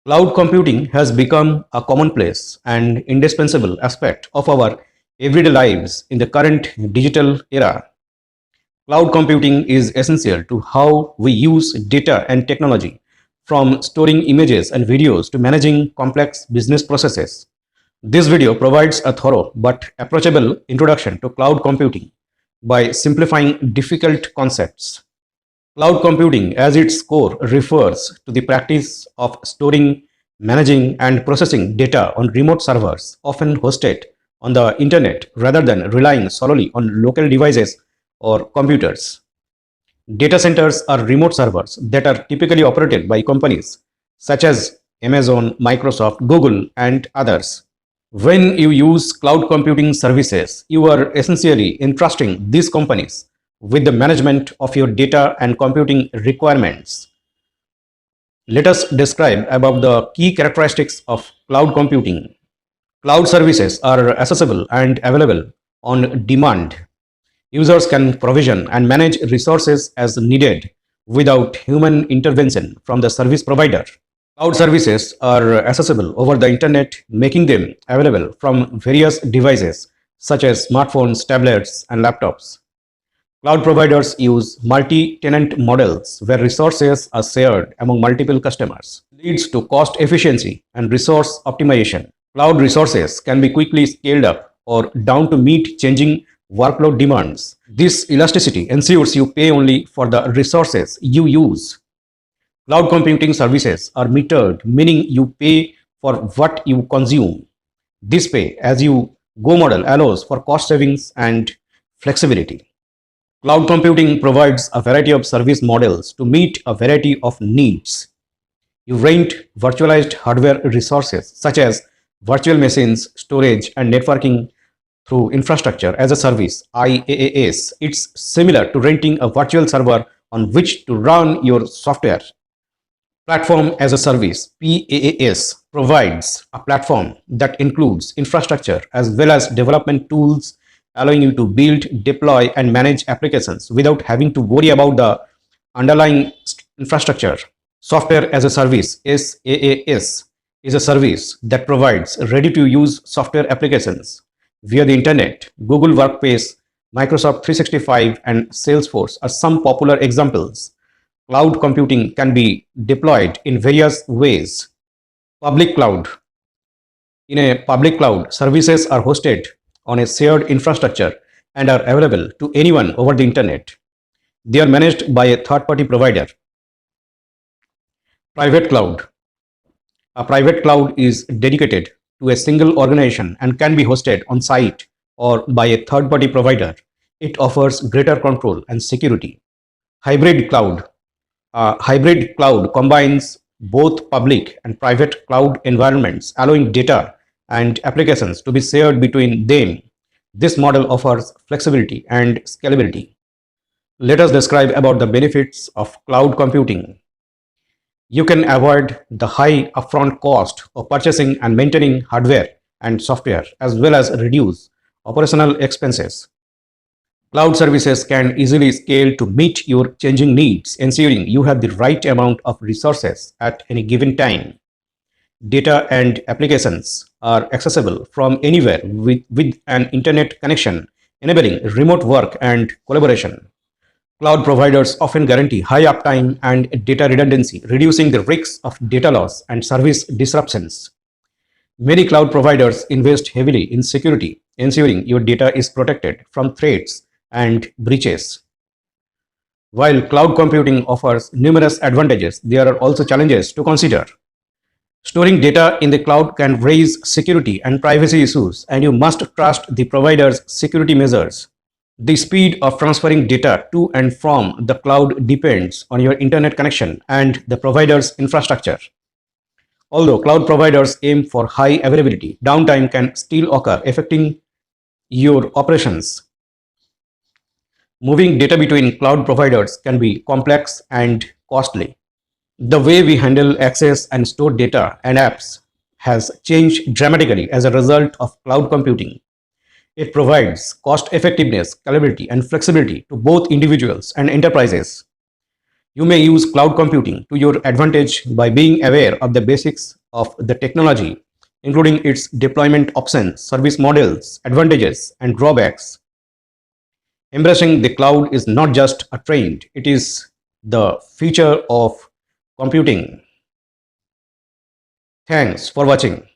Cloud computing has become a commonplace and indispensable aspect of our everyday lives in the current digital era. Cloud computing is essential to how we use data and technology, from storing images and videos to managing complex business processes. This video provides a thorough but approachable introduction to cloud computing by simplifying difficult concepts. Cloud computing, as its core, refers to the practice of storing, managing, and processing data on remote servers, often hosted on the internet, rather than relying solely on local devices or computers. Data centers are remote servers that are typically operated by companies such as Amazon, Microsoft, Google, and others. When you use cloud computing services, you are essentially entrusting these companies with the management of your data and computing requirements. Let us describe about the key characteristics of cloud computing. Cloud services are accessible and available on demand. Users can provision and manage resources as needed without human intervention from the service provider. Cloud services are accessible over the internet, making them available from various devices such as smartphones, tablets, and laptops. Cloud providers use multi-tenant models where resources are shared among multiple customers. Leads to cost efficiency and resource optimization. Cloud resources can be quickly scaled up or down to meet changing workload demands. This elasticity ensures you pay only for the resources you use. Cloud computing services are metered, meaning you pay for what you consume. This pay as you go model allows for cost savings and flexibility. Cloud computing provides a variety of service models to meet a variety of needs. You rent virtualized hardware resources such as virtual machines, storage, and networking through infrastructure as a service, IaaS. It's similar to renting a virtual server on which to run your software. Platform as a service, PaaS, provides a platform that includes infrastructure as well as development tools, allowing you to build, deploy, and manage applications without having to worry about the underlying infrastructure. Software as a service, SaaS, is a service that provides ready-to-use software applications via the internet. Google Workspace, Microsoft 365, and Salesforce are some popular examples. Cloud computing can be deployed in various ways. Public cloud. In a public cloud, services are hosted on a shared infrastructure and are available to anyone over the internet. They are managed by a third-party provider. Private cloud. A private cloud is dedicated to a single organization and can be hosted on site or by a third-party provider. It offers greater control and security. Hybrid cloud. A hybrid cloud combines both public and private cloud environments, allowing data and applications to be shared between them. This model offers flexibility and scalability. Let us describe about the benefits of cloud computing. You can avoid the high upfront cost of purchasing and maintaining hardware and software, as well as reduce operational expenses. Cloud services can easily scale to meet your changing needs, ensuring you have the right amount of resources at any given time. Data and applications are accessible from anywhere with an internet connection, enabling remote work and collaboration. Cloud providers often guarantee high uptime and data redundancy, reducing the risks of data loss and service disruptions. Many cloud providers invest heavily in security, ensuring your data is protected from threats and breaches. While cloud computing offers numerous advantages, there are also challenges to consider. Storing data in the cloud can raise security and privacy issues, and you must trust the provider's security measures. The speed of transferring data to and from the cloud depends on your internet connection and the provider's infrastructure. Although cloud providers aim for high availability, downtime can still occur, affecting your operations. Moving data between cloud providers can be complex and costly. The way we handle, access, and store data and apps has changed dramatically as a result of cloud computing. It provides cost effectiveness, scalability, and flexibility to both individuals and enterprises. You may use cloud computing to your advantage by being aware of the basics of the technology, including its deployment options, service models, advantages, and drawbacks. Embracing the cloud is not just a trend, it is the future of computing. Thanks for watching.